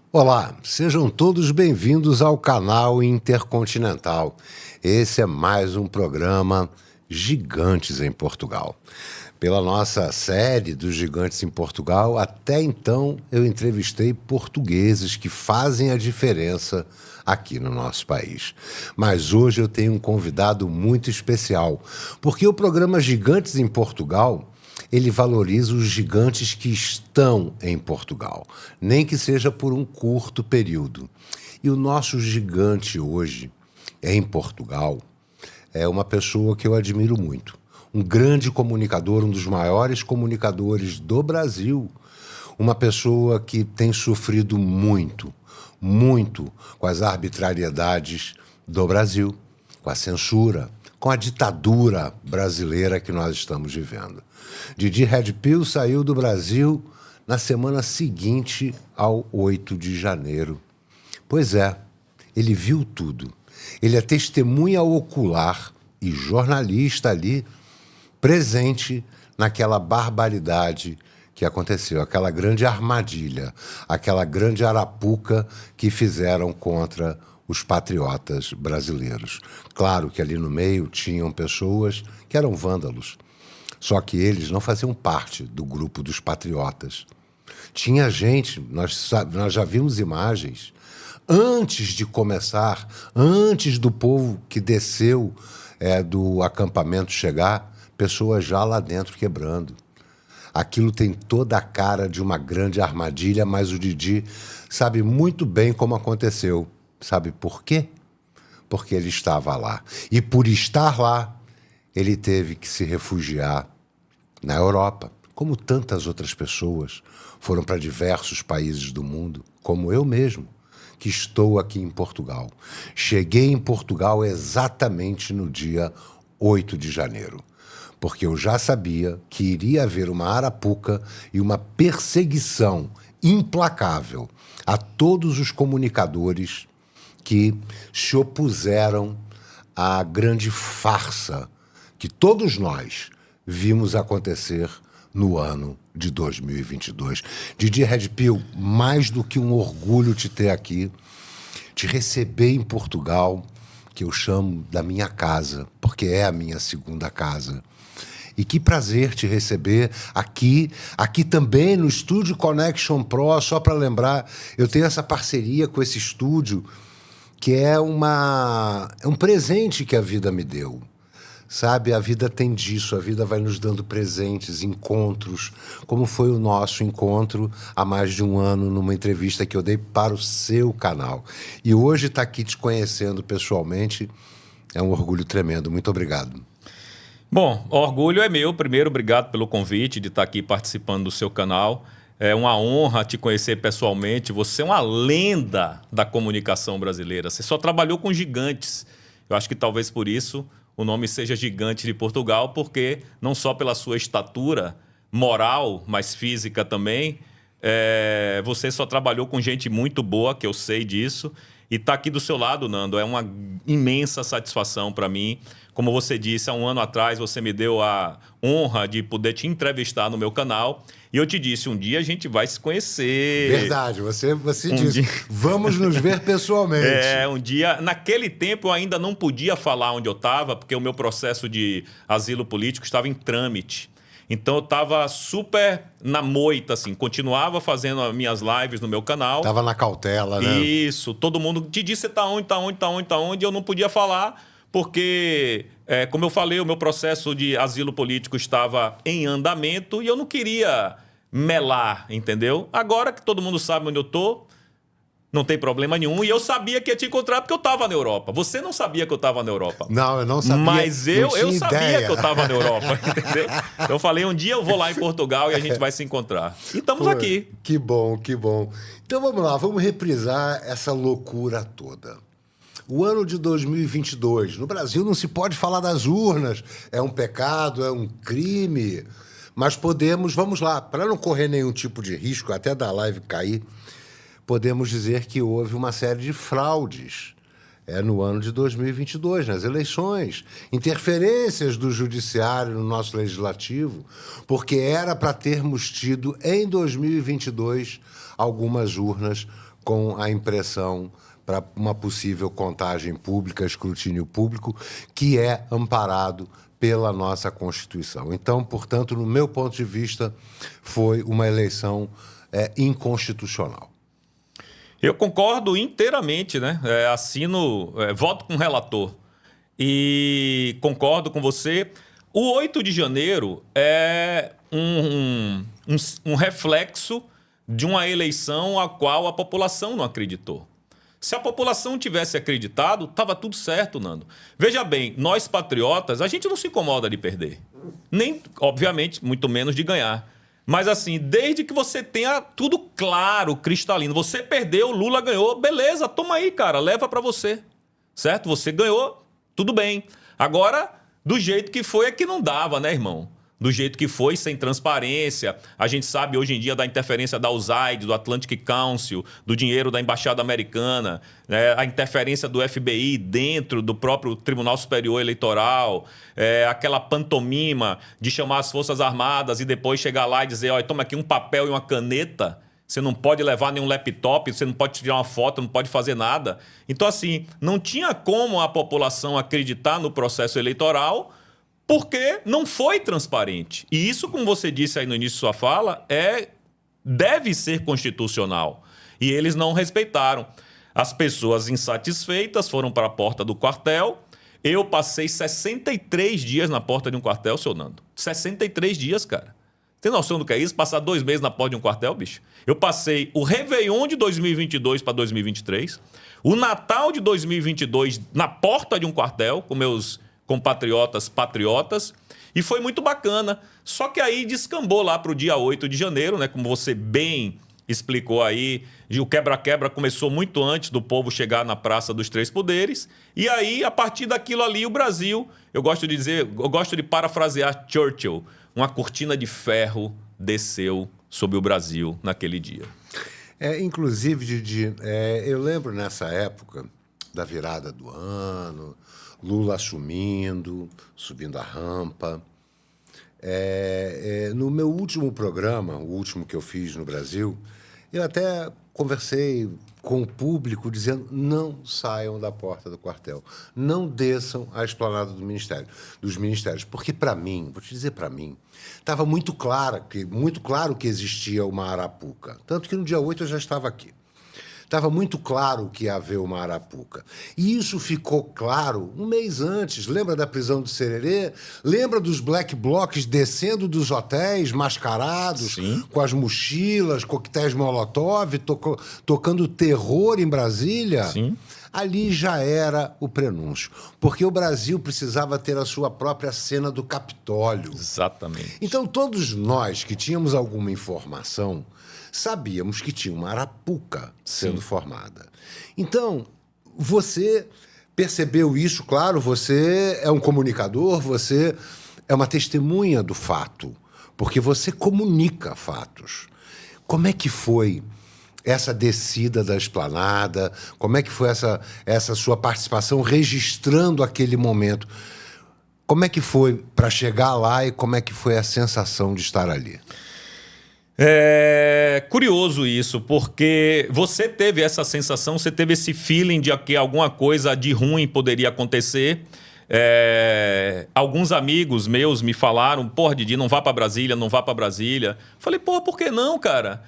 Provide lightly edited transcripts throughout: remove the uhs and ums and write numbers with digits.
Olá, sejam todos bem-vindos ao canal Intercontinental. Esse é mais um programa Gigantes em Portugal. Pela nossa série dos Gigantes em Portugal, até então eu entrevistei portugueses que fazem a diferença aqui no nosso país. Mas hoje eu tenho um convidado muito especial, porque o programa Gigantes em Portugal ele valoriza os gigantes que estão em Portugal, nem que seja por um curto período. E o nosso gigante hoje em Portugal é uma pessoa que eu admiro muito. Um grande comunicador, um dos maiores comunicadores do Brasil. Uma pessoa que tem sofrido muito com as arbitrariedades do Brasil, com a censura, com a ditadura brasileira que nós estamos vivendo. Didi Red Pill saiu do Brasil na semana seguinte ao 8 de janeiro. Pois é, ele viu tudo. Ele é testemunha ocular e jornalista ali, presente naquela barbaridade que aconteceu, aquela grande armadilha, aquela grande arapuca que fizeram contra os patriotas brasileiros. Claro que ali no meio tinham pessoas que eram vândalos, só que eles não faziam parte do grupo dos patriotas. Tinha gente, nós já vimos imagens, antes de começar, antes do povo que desceu do acampamento chegar, pessoas já lá dentro quebrando. Aquilo tem toda a cara de uma grande armadilha, mas o Didi sabe muito bem como aconteceu. Sabe por quê? Porque ele estava lá. E por estar lá, ele teve que se refugiar na Europa, como tantas outras pessoas foram para diversos países do mundo, como eu mesmo, que estou aqui em Portugal. Cheguei em Portugal exatamente no dia 8 de janeiro, porque eu já sabia que iria haver uma arapuca e uma perseguição implacável a todos os comunicadores que se opuseram à grande farsa que todos nós vimos acontecer no ano de 2022. Didi Red Pill, mais do que um orgulho te ter aqui, te receber em Portugal, que eu chamo da minha casa, porque é a minha segunda casa. E que prazer te receber aqui também no Estúdio Connection Pro. Só para lembrar, eu tenho essa parceria com esse estúdio, que é um presente que a vida me deu. Sabe, a vida tem disso, a vida vai nos dando presentes, encontros, como foi o nosso encontro há mais de um ano numa entrevista que eu dei para o seu canal. E hoje estar aqui te conhecendo pessoalmente é um orgulho tremendo. Muito obrigado. Bom, o orgulho é meu. Primeiro, obrigado pelo convite de estar aqui participando do seu canal. É uma honra te conhecer pessoalmente. Você é uma lenda da comunicação brasileira. Você só trabalhou com gigantes. Eu acho que talvez por isso o nome seja Gigante de Portugal, porque não só pela sua estatura moral, mas física também, você só trabalhou com gente muito boa, que eu sei disso. E estar aqui do seu lado, Nando, é uma imensa satisfação para mim. Como você disse, há um ano atrás você me deu a honra de poder te entrevistar no meu canal. E eu te disse, um dia a gente vai se conhecer. Verdade, você disse, vamos nos ver pessoalmente. Um dia... Naquele tempo eu ainda não podia falar onde eu estava, porque o meu processo de asilo político estava em trâmite. Então eu estava super na moita, assim, continuava fazendo as minhas lives no meu canal. Tava na cautela, né? Isso, todo mundo te disse, você tá onde, e eu não podia falar, porque, como eu falei, o meu processo de asilo político estava em andamento e eu não queria melar, entendeu? Agora que todo mundo sabe onde eu tô, não tem problema nenhum. E eu sabia que ia te encontrar porque eu estava na Europa. Você não sabia que eu estava na Europa. Não, eu não sabia. Mas eu sabia que eu estava na Europa, entendeu? Eu falei, um dia eu vou lá em Portugal e a gente vai se encontrar. E estamos aqui. Que bom, que bom. Então vamos lá, vamos reprisar essa loucura toda. O ano de 2022. No Brasil não se pode falar das urnas. É um pecado, é um crime. Mas podemos, vamos lá, para não correr nenhum tipo de risco, até da live cair, podemos dizer que houve uma série de fraudes no ano de 2022, nas eleições, interferências do judiciário no nosso legislativo, porque era para termos tido, em 2022, algumas urnas com a impressão para uma possível contagem pública, escrutínio público, que é amparado pela nossa Constituição. Então, portanto, no meu ponto de vista, foi uma eleição inconstitucional. Eu concordo inteiramente, né? Voto com o relator. E concordo com você. O 8 de janeiro é um reflexo de uma eleição a qual a população não acreditou. Se a população tivesse acreditado, estava tudo certo, Nando. Veja bem, nós patriotas, a gente não se incomoda de perder. Nem, obviamente, muito menos de ganhar. Mas assim, desde que você tenha tudo claro, cristalino. Você perdeu, Lula ganhou, beleza, toma aí, cara, leva para você. Certo? Você ganhou, tudo bem. Agora, do jeito que foi é que não dava, né, irmão? Do jeito que foi, sem transparência. A gente sabe hoje em dia da interferência da USAID, do Atlantic Council, do dinheiro da Embaixada Americana, né? A interferência do FBI dentro do próprio Tribunal Superior Eleitoral, aquela pantomima de chamar as Forças Armadas e depois chegar lá e dizer, olha, toma aqui um papel e uma caneta, você não pode levar nenhum laptop, você não pode tirar uma foto, não pode fazer nada. Então, assim, não tinha como a população acreditar no processo eleitoral, porque não foi transparente. E isso, como você disse aí no início de sua fala, deve ser constitucional. E eles não respeitaram. As pessoas insatisfeitas foram para a porta do quartel. Eu passei 63 dias na porta de um quartel, seu Nando. 63 dias, cara. Tem noção do que é isso? Passar 2 meses na porta de um quartel, bicho? Eu passei o Réveillon de 2022 para 2023, o Natal de 2022 na porta de um quartel, com meus compatriotas patriotas, e foi muito bacana. Só que aí descambou lá para o dia 8 de janeiro, né? Como você bem explicou aí, o quebra-quebra começou muito antes do povo chegar na Praça dos Três Poderes, e aí, a partir daquilo ali, o Brasil, eu gosto de parafrasear Churchill, uma cortina de ferro desceu sobre o Brasil naquele dia. Inclusive, Didi, eu lembro nessa época da virada do ano, Lula assumindo, subindo a rampa. No meu último programa, o último que eu fiz no Brasil, eu até conversei com o público dizendo não saiam da porta do quartel, não desçam à esplanada dos ministérios, porque para mim, vou te dizer para mim, estava muito claro que existia uma arapuca, tanto que no dia 8 eu já estava aqui. Estava muito claro que ia haver uma arapuca. E isso ficou claro um mês antes. Lembra da prisão do Sererê? Lembra dos black blocs descendo dos hotéis, mascarados, Sim, com as mochilas, coquetéis Molotov, tocando terror em Brasília? Sim. Ali já era o prenúncio. Porque o Brasil precisava ter a sua própria cena do Capitólio. Exatamente. Então, todos nós que tínhamos alguma informação sabíamos que tinha uma arapuca sendo formada. Então, você percebeu isso, claro, você é um comunicador, você é uma testemunha do fato, porque você comunica fatos. Como é que foi essa descida da esplanada? Como é que foi essa sua participação registrando aquele momento? Como é que foi para chegar lá e como é que foi a sensação de estar ali? É curioso isso, porque você teve essa sensação, você teve esse feeling de que alguma coisa de ruim poderia acontecer. Alguns amigos meus me falaram, porra, Didi, não vá para Brasília, não vá para Brasília. Falei, porra, por que não, cara?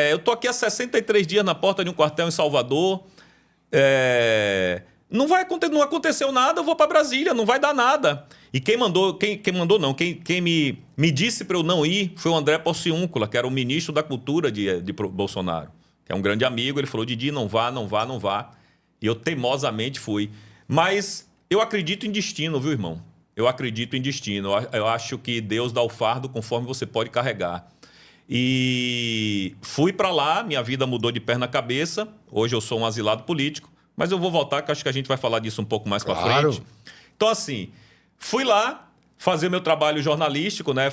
Eu tô aqui há 63 dias na porta de um quartel em Salvador. Não aconteceu nada, eu vou para Brasília, não vai dar nada. E quem me disse para eu não ir foi o André Porciúncula, que era o ministro da Cultura de Bolsonaro, que é um grande amigo. Ele falou, Didi, não vá, não vá, não vá. E eu teimosamente fui. Mas eu acredito em destino, viu, irmão? Eu acredito em destino. Eu acho que Deus dá o fardo conforme você pode carregar. E fui para lá, minha vida mudou de perna na cabeça. Hoje eu sou um asilado político. Mas eu vou voltar, que acho que a gente vai falar disso um pouco mais para frente. Então, assim, fui lá fazer meu trabalho jornalístico, né?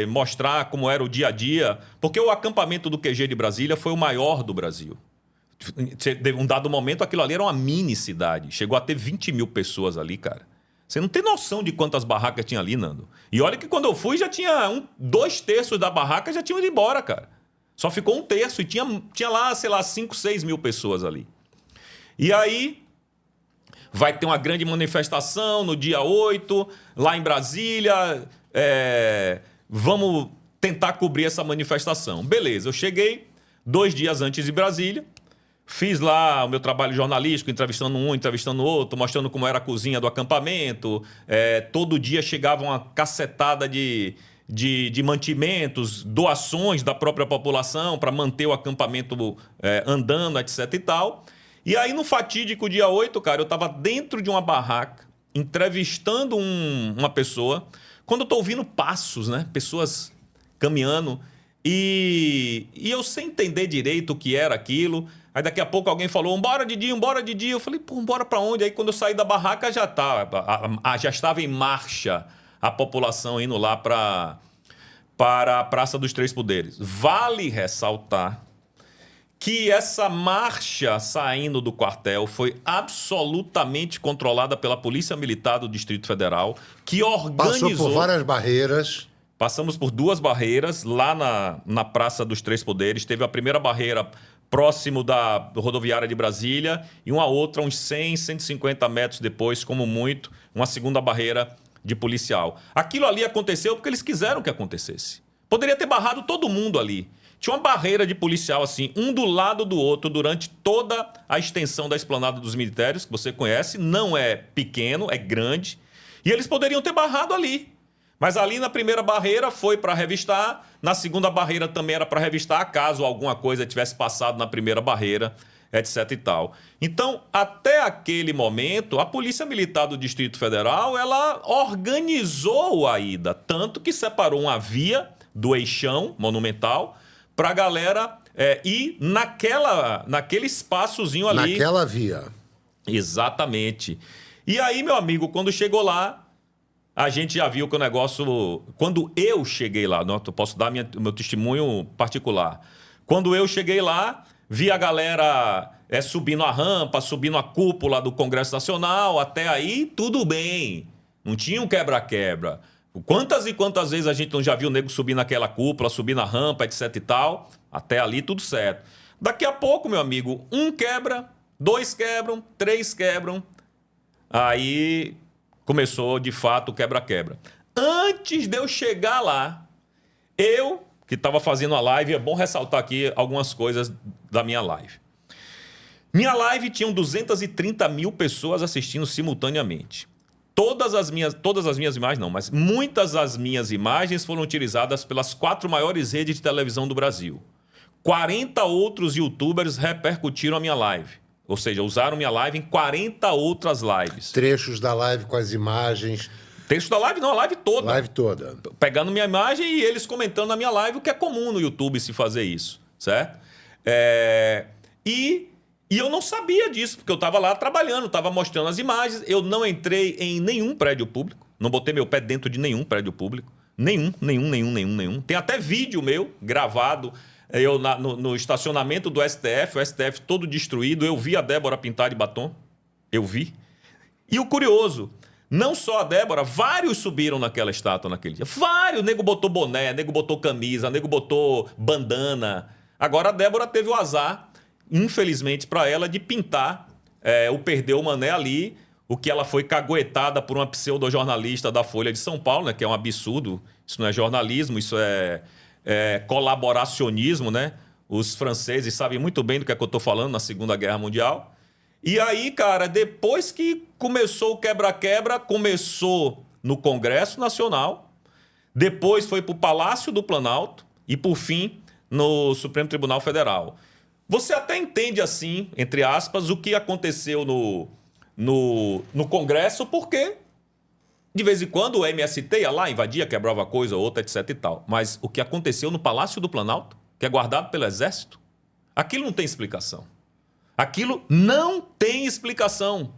Mostrar como era o dia a dia. Porque o acampamento do QG de Brasília foi o maior do Brasil. Em um dado momento, aquilo ali era uma mini cidade. Chegou a ter 20 mil pessoas ali, cara. Você não tem noção de quantas barracas tinha ali, Nando. E olha que quando eu fui, já tinha 2/3 da barraca já tinham ido embora, cara. Só ficou um terço e tinha lá, sei lá, 5, 6 mil pessoas ali. E aí vai ter uma grande manifestação no dia 8, lá em Brasília. Vamos tentar cobrir essa manifestação. Beleza, eu cheguei 2 dias antes de Brasília. Fiz lá o meu trabalho jornalístico, entrevistando um, entrevistando outro, mostrando como era a cozinha do acampamento. Todo dia chegava uma cacetada de mantimentos, doações da própria população para manter o acampamento andando, etc e tal. E aí, no fatídico dia 8, cara, eu estava dentro de uma barraca, entrevistando uma pessoa, quando eu estou ouvindo passos, né? Pessoas caminhando, e eu sem entender direito o que era aquilo. Aí daqui a pouco alguém falou, embora Didi, embora Didi. Eu falei, pô, embora pra onde? Aí quando eu saí da barraca já estava em marcha a população indo lá para a Praça dos Três Poderes. Vale ressaltar que essa marcha saindo do quartel foi absolutamente controlada pela Polícia Militar do Distrito Federal, que organizou... Passou por várias barreiras. Passamos por 2 barreiras lá na Praça dos Três Poderes. Teve a primeira barreira próximo da rodoviária de Brasília e uma outra uns 100, 150 metros depois, como muito, uma segunda barreira de policial. Aquilo ali aconteceu porque eles quiseram que acontecesse. Poderia ter barrado todo mundo ali. Tinha uma barreira de policial assim, um do lado do outro, durante toda a extensão da Esplanada dos Ministérios, que você conhece. Não é pequeno, é grande. E eles poderiam ter barrado ali. Mas ali na primeira barreira foi para revistar, na segunda barreira também era para revistar, caso alguma coisa tivesse passado na primeira barreira, etc e tal. Então, até aquele momento, a Polícia Militar do Distrito Federal, ela organizou a ida, tanto que separou uma via do eixão monumental para a galera ir naquele espaçozinho ali. Naquela via. Exatamente. E aí, meu amigo, quando chegou lá, a gente já viu que o negócio... Quando eu cheguei lá, eu posso dar o meu testemunho particular. Quando eu cheguei lá, vi a galera subindo a rampa, subindo a cúpula do Congresso Nacional. Até aí, tudo bem. Não tinha um quebra-quebra. Quantas e quantas vezes a gente não já viu o nego subir naquela cúpula, subir na rampa, etc e tal. Até ali, tudo certo. Daqui a pouco, meu amigo, 1 quebra, 2 quebram, 3 quebram. Aí... começou, de fato, o quebra-quebra. Antes de eu chegar lá, eu, que estava fazendo a live, é bom ressaltar aqui algumas coisas da minha live. Minha live tinha 230 mil pessoas assistindo simultaneamente. Todas as minhas imagens, não, mas muitas das minhas imagens foram utilizadas pelas 4 maiores redes de televisão do Brasil. 40 outros youtubers repercutiram a minha live. Ou seja, usaram minha live em 40 outras lives. Trechos da live com as imagens. Trechos da live? Não, a live toda. Live toda. Pegando minha imagem e eles comentando na minha live, o que é comum no YouTube se fazer isso, certo? E eu não sabia disso, porque eu estava lá trabalhando, estava mostrando as imagens. Eu não entrei em nenhum prédio público, não botei meu pé dentro de nenhum prédio público. Nenhum. Tem até vídeo meu gravado. Eu no estacionamento do STF, o STF todo destruído, eu vi a Débora pintar de batom. Eu vi. E o curioso, não só a Débora, vários subiram naquela estátua naquele dia. Vários. O nego botou boné, o nego botou camisa, o nego botou bandana. Agora a Débora teve o azar, infelizmente para ela, de pintar o Perdeu o Mané ali, o que ela foi caguetada por uma pseudojornalista da Folha de São Paulo, né, que é um absurdo. Isso não é jornalismo, isso é colaboracionismo, né? Os franceses sabem muito bem do que é que eu estou falando na Segunda Guerra Mundial. E aí, cara, depois que começou o quebra-quebra, começou no Congresso Nacional, depois foi para o Palácio do Planalto e, por fim, no Supremo Tribunal Federal. Você até entende assim, entre aspas, o que aconteceu no Congresso, porque... de vez em quando o MST ia lá, invadia, quebrava coisa, outra, etc e tal. Mas o que aconteceu no Palácio do Planalto, que é guardado pelo Exército, aquilo não tem explicação. Aquilo não tem explicação.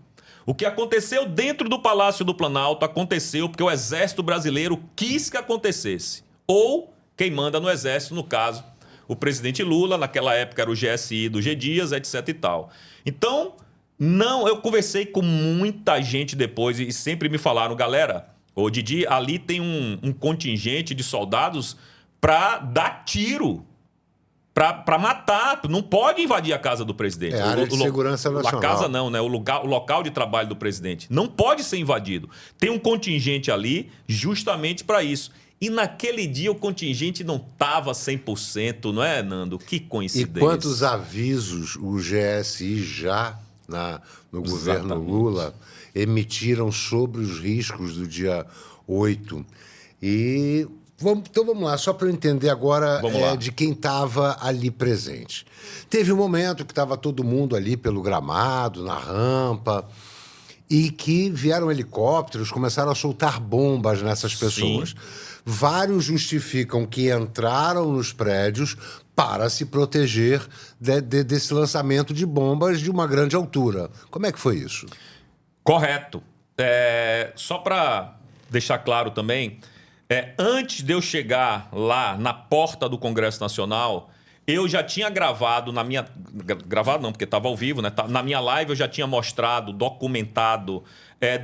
O que aconteceu dentro do Palácio do Planalto aconteceu porque o Exército Brasileiro quis que acontecesse. Ou quem manda no Exército, no caso, o presidente Lula, naquela época era o GSI do G. Dias, etc e tal. Então... não, eu conversei com muita gente depois e sempre me falaram, galera, ô Didi, ali tem um contingente de soldados para dar tiro. para matar. Não pode invadir a casa do presidente. É área de segurança nacional. A casa não, né? O local de trabalho do presidente. Não pode ser invadido. Tem um contingente ali justamente para isso. E naquele dia o contingente não estava 100%, não é, Nando? Que coincidência. E quantos avisos o GSI já no governo Lula emitiram sobre os riscos do dia 8? Então vamos lá, só para eu entender agora de quem estava ali presente. Teve um momento que estava todo mundo ali pelo gramado, na rampa, e que vieram helicópteros, começaram a soltar bombas nessas pessoas. Sim. Vários justificam que entraram nos prédios para se proteger desse lançamento de bombas de uma grande altura. Como é que foi isso? Correto. Só para deixar claro também, antes de eu chegar lá na porta do Congresso Nacional, eu já tinha gravado na minha... Gravado não, porque estava ao vivo, né? Na minha live eu já tinha mostrado, documentado,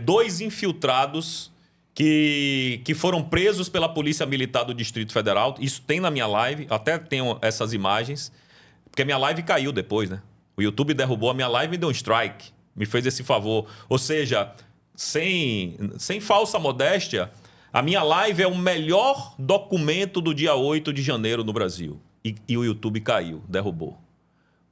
2 infiltrados que foram presos pela Polícia Militar do Distrito Federal. Isso tem na minha live, até tenho essas imagens, porque a minha live caiu depois, né? O YouTube derrubou a minha live e deu um strike. Me fez esse favor. Ou seja, sem falsa modéstia, a minha live é o melhor documento do dia 8 de janeiro no Brasil. E o YouTube caiu, derrubou.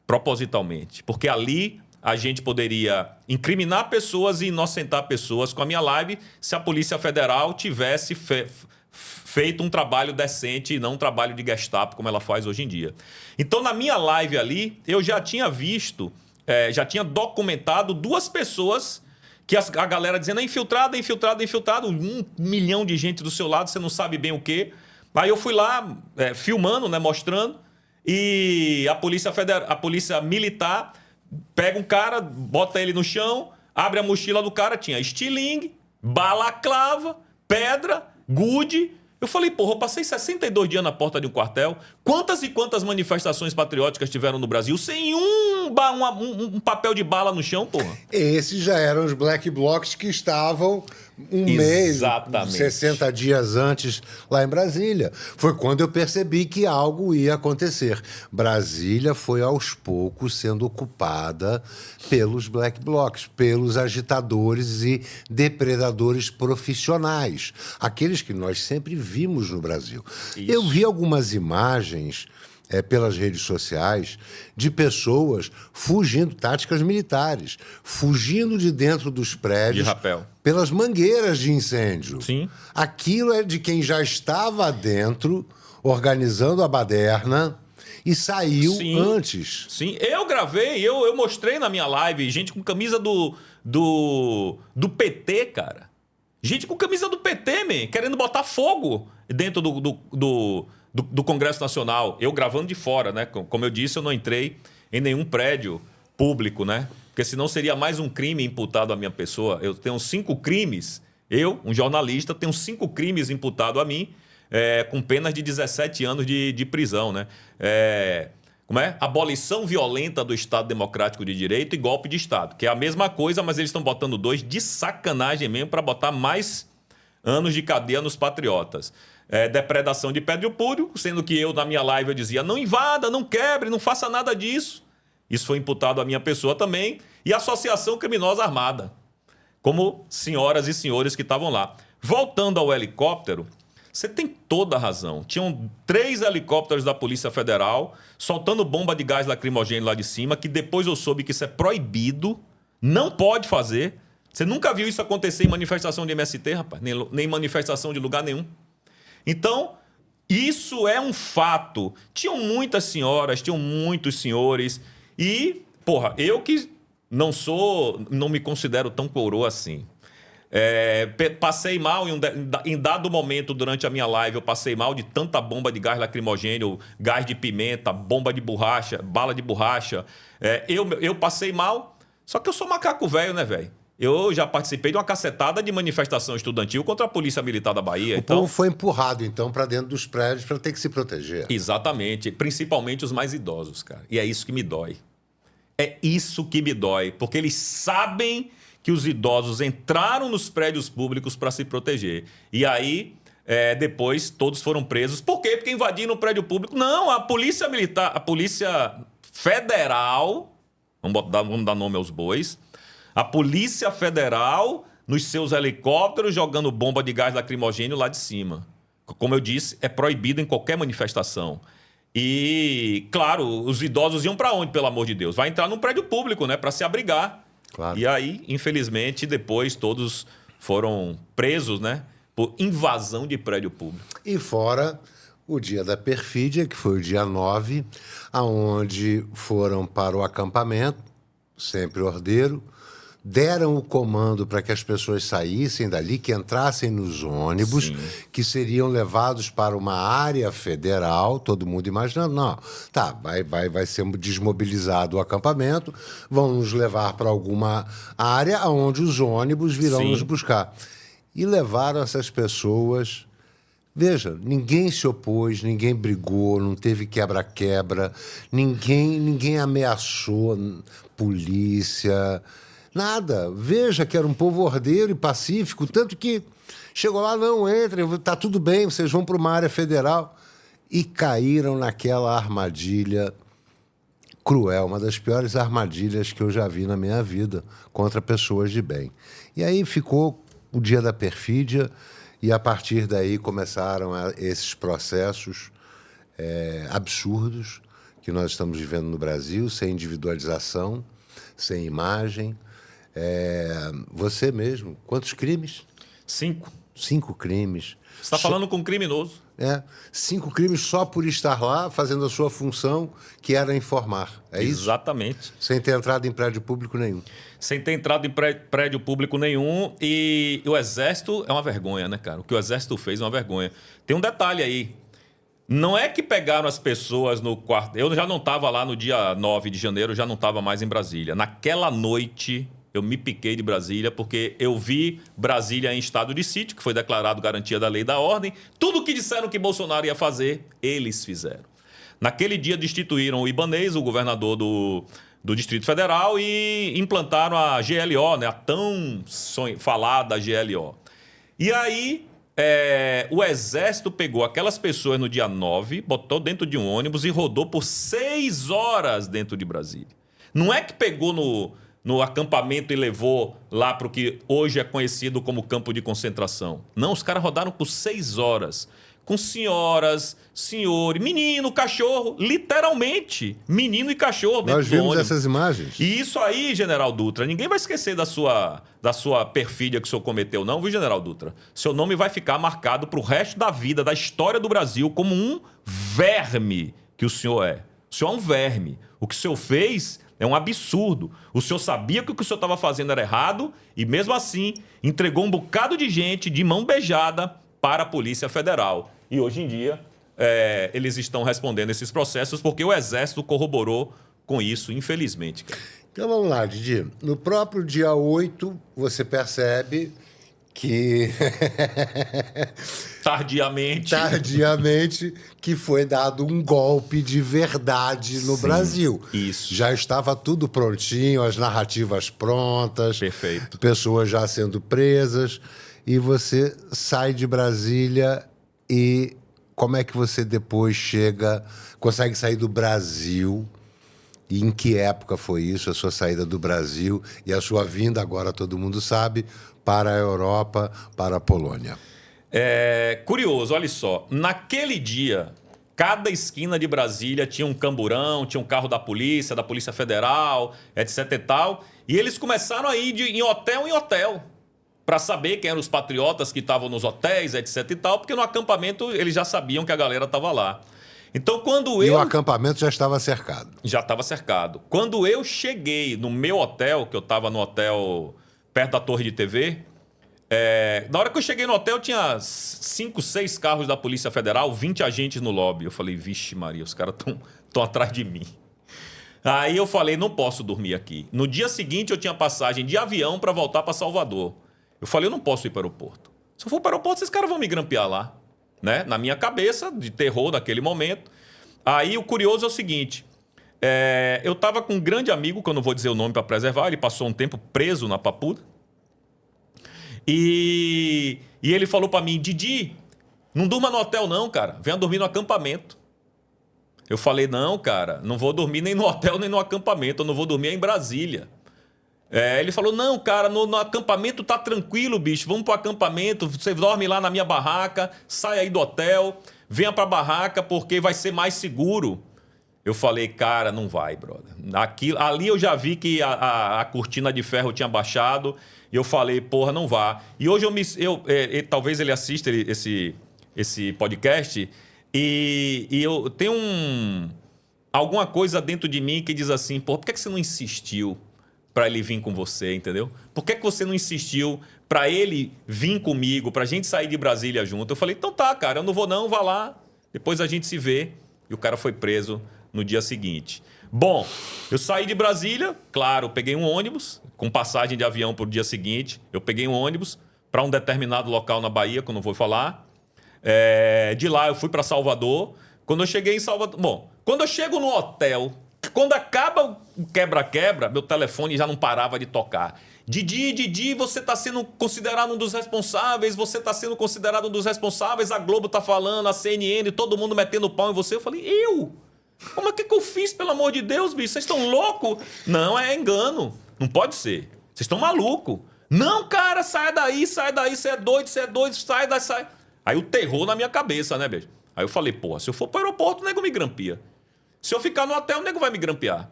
Propositalmente. Porque ali a gente poderia incriminar pessoas e inocentar pessoas com a minha live se a Polícia Federal tivesse feito um trabalho decente e não um trabalho de Gestapo, como ela faz hoje em dia. Então, na minha live ali, eu já tinha visto, já tinha documentado 2 pessoas que a galera dizendo infiltrado, 1 milhão de gente do seu lado, você não sabe bem o quê. Aí eu fui lá, filmando, né, mostrando, e a polícia militar pega um cara, bota ele no chão, abre a mochila do cara, tinha estilingue, balaclava, pedra, gude. Eu falei, porra, eu passei 62 dias na porta de um quartel. Quantas e quantas manifestações patrióticas tiveram no Brasil sem um papel de bala no chão, porra? Esses já eram os black blocs que estavam mês, 60 dias antes lá em Brasília. Foi quando eu percebi que algo ia acontecer. Brasília foi aos poucos sendo ocupada pelos black blocs, pelos agitadores e depredadores profissionais, aqueles que nós sempre vimos no Brasil. Isso. Eu vi algumas imagens pelas redes sociais de pessoas fugindo, táticas militares, fugindo de dentro dos prédios de rapel, pelas mangueiras de incêndio. Sim. Aquilo é de quem já estava dentro, organizando a baderna e saiu antes. Sim, eu gravei, eu mostrei na minha live, gente com camisa do PT, cara. Gente com camisa do PT, man, querendo botar fogo dentro do Congresso Nacional. Eu gravando de fora, né? Como eu disse, eu não entrei em nenhum prédio público, né? Porque senão seria mais um crime imputado à minha pessoa. Eu tenho 5 crimes. Eu, um jornalista, tenho 5 crimes imputados a mim, com penas de 17 anos de prisão, né? Como é? Abolição violenta do Estado Democrático de Direito e golpe de Estado. Que é a mesma coisa, mas eles estão botando 2 de sacanagem mesmo para botar mais anos de cadeia nos patriotas. Depredação de prédio público, sendo que eu, na minha live, eu dizia, não invada, não quebre, não faça nada disso. Isso foi imputado à minha pessoa também. E associação criminosa armada, como senhoras e senhores que estavam lá. Voltando ao helicóptero, você tem toda a razão. Tinham 3 helicópteros da Polícia Federal soltando bomba de gás lacrimogêneo lá de cima, que depois eu soube que isso é proibido, não pode fazer. Você nunca viu isso acontecer em manifestação de MST, rapaz? Nem manifestação de lugar nenhum. Então, isso é um fato. Tinham muitas senhoras, tinham muitos senhores. E, porra, eu que não me considero tão coroa assim. Passei mal em dado momento durante a minha live, eu passei mal de tanta bomba de gás lacrimogêneo, gás de pimenta, bomba de borracha, bala de borracha. Eu passei mal, só que eu sou macaco velho, né, velho? Eu já participei de uma cacetada de manifestação estudantil contra a Polícia Militar da Bahia. O povo foi empurrado, então, para dentro dos prédios para ter que se proteger. Exatamente. Principalmente os mais idosos, cara. E é isso que me dói. É isso que me dói. Porque eles sabem que os idosos entraram nos prédios públicos para se proteger. E aí, depois todos foram presos. Por quê? Porque invadiram o prédio público. Não, a polícia militar, a polícia federal, vamos dar nome aos bois, a polícia federal nos seus helicópteros jogando bomba de gás lacrimogêneo lá de cima. Como eu disse, é proibido em qualquer manifestação. E, claro, os idosos iam para onde, pelo amor de Deus? Vai entrar num prédio público, né, para se abrigar. Claro. E aí, infelizmente, depois todos foram presos, né, por invasão de prédio público. E fora o dia da perfídia, que foi o dia 9, aonde foram para o acampamento, sempre ordeiro, deram o comando para que as pessoas saíssem dali, que entrassem nos ônibus, Sim. que seriam levados para uma área federal, todo mundo imaginando, não, tá, vai ser desmobilizado o acampamento, vão nos levar para alguma área onde os ônibus virão Sim. nos buscar. E levaram essas pessoas. Veja, ninguém se opôs, ninguém brigou, não teve quebra-quebra, ninguém ameaçou polícia, nada. Veja que era um povo ordeiro e pacífico, tanto que chegou lá, não, entrem, tá tudo bem, vocês vão para uma área federal. E caíram naquela armadilha cruel, uma das piores armadilhas que eu já vi na minha vida contra pessoas de bem. E aí ficou o dia da perfídia. E a partir daí começaram esses processos absurdos que nós estamos vivendo no Brasil, sem individualização, sem imagem. Você mesmo, quantos crimes? 5. 5 crimes. Você está falando com um criminoso. 5 crimes só por estar lá fazendo a sua função, que era informar. É isso? Exatamente. Sem ter entrado em prédio público nenhum. Sem ter entrado em prédio público nenhum. E o Exército é uma vergonha, né, cara? O que o Exército fez é uma vergonha. Tem um detalhe aí. Não é que pegaram as pessoas no quarto... Eu já não estava lá no dia 9 de janeiro, já não estava mais em Brasília. Naquela noite, eu me piquei de Brasília, porque eu vi Brasília em estado de sítio, que foi declarado garantia da lei e da ordem. Tudo que disseram que Bolsonaro ia fazer, eles fizeram. Naquele dia, destituíram o Ibanez, o governador do Distrito Federal, e implantaram a GLO, né? A tão falada GLO. E aí, o Exército pegou aquelas pessoas no dia 9, botou dentro de um ônibus e rodou por 6 horas dentro de Brasília. Não é que pegou no acampamento e levou lá para o que hoje é conhecido como campo de concentração. Não, os caras rodaram por 6 horas. Com senhoras, senhores, menino, cachorro, literalmente, menino e cachorro dentro do ônibus. Nós vimos essas imagens. E isso aí, General Dutra, ninguém vai esquecer da sua perfídia que o senhor cometeu, não, viu, General Dutra? Seu nome vai ficar marcado para o resto da vida, da história do Brasil, como um verme que o senhor é. O senhor é um verme. O que o senhor fez é um absurdo. O senhor sabia que o que o senhor estava fazendo era errado e, mesmo assim, entregou um bocado de gente de mão beijada para a Polícia Federal. E hoje em dia, eles estão respondendo esses processos porque o Exército corroborou com isso, infelizmente. Cara. Então vamos lá, Didi. No próprio dia 8, você percebe que... Tardiamente, que foi dado um golpe de verdade no Brasil. Isso. Já estava tudo prontinho, as narrativas prontas. Perfeito. Pessoas já sendo presas. E você sai de Brasília e como é que você depois consegue sair do Brasil? E em que época foi isso, a sua saída do Brasil e a sua vinda, agora todo mundo sabe, para a Europa, para a Polônia? Curioso, olha só. Naquele dia, cada esquina de Brasília tinha um camburão, tinha um carro da Polícia Federal, etc e tal. E eles começaram a ir em hotel para saber quem eram os patriotas que estavam nos hotéis, etc e tal, porque no acampamento eles já sabiam que a galera estava lá. Então, E o acampamento já estava cercado. Já estava cercado. Quando eu cheguei no meu hotel, que eu estava no hotel perto da torre de TV, na hora que eu cheguei no hotel, tinha 5, 6 carros da Polícia Federal, 20 agentes no lobby. Eu falei, vixe Maria, os caras estão atrás de mim. Aí eu falei, não posso dormir aqui. No dia seguinte, eu tinha passagem de avião para voltar para Salvador. Eu falei, eu não posso ir para o aeroporto. Se eu for para o aeroporto, esses caras vão me grampear lá. Né? Na minha cabeça, de terror naquele momento. Aí o curioso é o seguinte, eu estava com um grande amigo, que eu não vou dizer o nome para preservar, ele passou um tempo preso na Papuda. E ele falou para mim, Didi, Não durma no hotel não, cara. Venha dormir no acampamento. Eu falei, não, cara, não vou dormir nem no hotel nem no acampamento. Eu não vou dormir em Brasília. Ele falou, não, cara, no acampamento tá tranquilo, bicho. Vamos pro acampamento, você dorme lá na minha barraca, sai aí do hotel, venha pra barraca porque vai ser mais seguro. Eu falei, cara, não vai, brother. Ali eu já vi que a cortina de ferro tinha baixado e eu falei, porra, não vá. E hoje talvez ele assista esse podcast e eu tenho alguma coisa dentro de mim que diz assim, porra, por que você não insistiu para ele vir com você, entendeu? Por que você não insistiu para ele vir comigo, pra gente sair de Brasília junto? Eu falei, então tá, cara, eu não vou não, vá lá, depois a gente se vê. E o cara foi preso no dia seguinte. Bom, eu saí de Brasília, claro, peguei um ônibus, com passagem de avião para o dia seguinte. Eu peguei um ônibus para um determinado local na Bahia, que eu não vou falar. De lá eu fui para Salvador. Quando eu cheguei em Salvador... Bom, quando eu chego no hotel, quando acaba o quebra-quebra, meu telefone já não parava de tocar. Didi, você está sendo considerado um dos responsáveis, a Globo está falando, a CNN, todo mundo metendo pau em você. Eu falei, eu? Como é que eu fiz, pelo amor de Deus, bicho? Vocês estão loucos? Não, é engano. Não pode ser. Vocês estão malucos. Não, cara, sai daí, você é doido, sai daí. Aí o terror na minha cabeça, né, bicho? Aí eu falei, porra, se eu for pro aeroporto, o nego me grampia. Se eu ficar no hotel, o nego vai me grampear.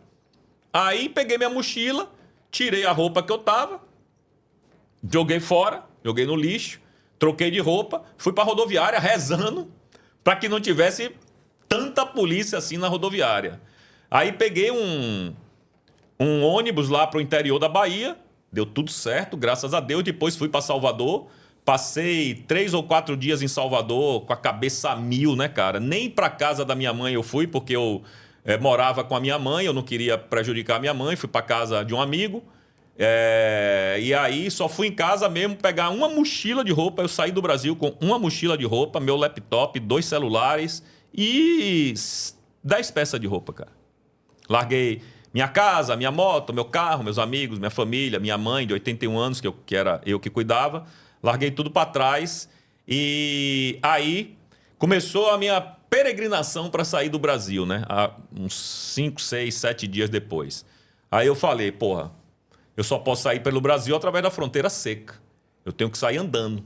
Aí peguei minha mochila, tirei a roupa que eu tava, joguei fora, joguei no lixo, troquei de roupa, fui pra rodoviária rezando pra que não tivesse tanta polícia assim na rodoviária. Aí peguei um ônibus lá pro interior da Bahia, deu tudo certo, graças a Deus. Depois fui pra Salvador, passei 3 ou 4 dias em Salvador com a cabeça a mil, né, cara? Nem pra casa da minha mãe eu fui, porque eu morava com a minha mãe, eu não queria prejudicar a minha mãe, fui pra casa de um amigo. E aí só fui em casa mesmo pegar uma mochila de roupa. Eu saí do Brasil com uma mochila de roupa, meu laptop, 2 celulares e 10 peças de roupa, cara. Larguei minha casa, minha moto, meu carro, meus amigos, minha família, minha mãe de 81 anos, que era eu que cuidava. Larguei tudo para trás e aí começou a minha peregrinação para sair do Brasil, né? Há uns 5, 6, 7 dias depois. Aí eu falei, porra, eu só posso sair pelo Brasil através da fronteira seca. Eu tenho que sair andando.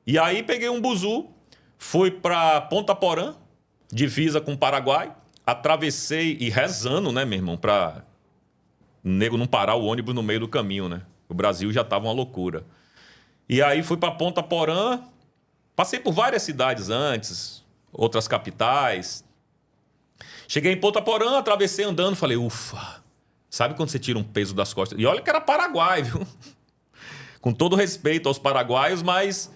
E aí peguei um buzu, fui para Ponta Porã, divisa com o Paraguai, atravessei e rezando, né, meu irmão, para o nego não parar o ônibus no meio do caminho, né? O Brasil já estava uma loucura. E aí fui para Ponta Porã, passei por várias cidades antes, outras capitais. Cheguei em Ponta Porã, atravessei andando, falei, ufa, sabe quando você tira um peso das costas? E olha que era Paraguai, viu? Com todo respeito aos paraguaios, mas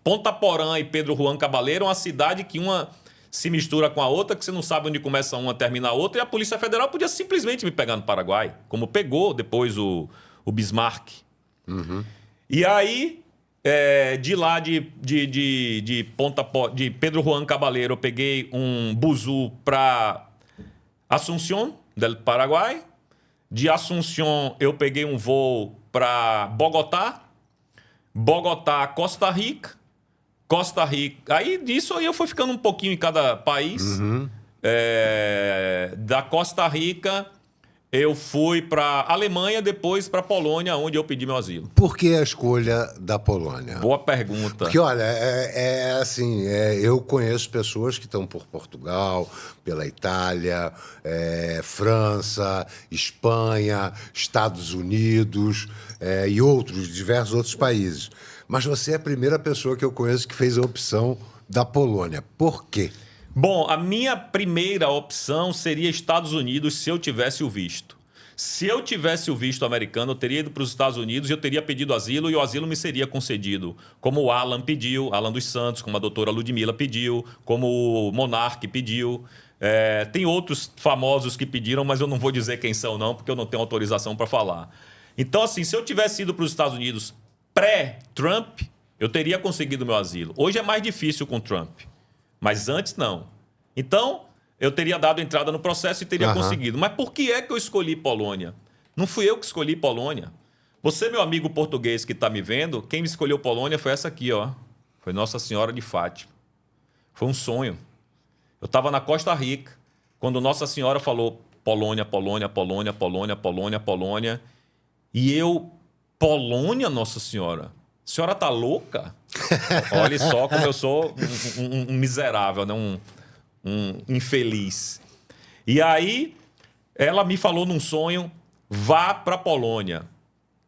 Ponta Porã e Pedro Juan Cabaleiro é uma cidade que uma se mistura com a outra, que você não sabe onde começa uma, termina a outra, e a Polícia Federal podia simplesmente me pegar no Paraguai, como pegou depois o Bismarck. Uhum. E aí, de lá de Pedro Juan Cabaleiro, eu peguei um buzu para Asunción, del Paraguai. De Asunción, eu peguei um voo para Bogotá, Costa Rica. Aí disso aí eu fui ficando um pouquinho em cada país. Uhum. Da Costa Rica, eu fui para Alemanha, depois para Polônia, onde eu pedi meu asilo. Por que a escolha da Polônia? Boa pergunta. Porque, olha, assim, eu conheço pessoas que estão por Portugal, pela Itália, França, Espanha, Estados Unidos e diversos outros países. Mas você é a primeira pessoa que eu conheço que fez a opção da Polônia. Por quê? Bom, a minha primeira opção seria Estados Unidos se eu tivesse o visto. Se eu tivesse o visto americano, eu teria ido para os Estados Unidos e eu teria pedido asilo e o asilo me seria concedido. Como o Alan pediu, Alan dos Santos, como a doutora Ludmila pediu, como o Monark pediu. Tem outros famosos que pediram, mas eu não vou dizer quem são não, porque eu não tenho autorização para falar. Então, assim, se eu tivesse ido para os Estados Unidos pré-Trump, eu teria conseguido meu asilo. Hoje é mais difícil com Trump. Mas antes, não. Então, eu teria dado entrada no processo e teria conseguido. Mas por que é que eu escolhi Polônia? Não fui eu que escolhi Polônia. Você, meu amigo português que está me vendo, quem me escolheu Polônia foi essa aqui, ó. Foi Nossa Senhora de Fátima. Foi um sonho. Eu estava na Costa Rica, quando Nossa Senhora falou Polônia, Polônia, Polônia, Polônia, Polônia, Polônia. E eu, Polônia, Nossa Senhora? A senhora tá louca? Olha só como eu sou um miserável, né? Um infeliz. E aí, ela me falou num sonho, vá para Polônia.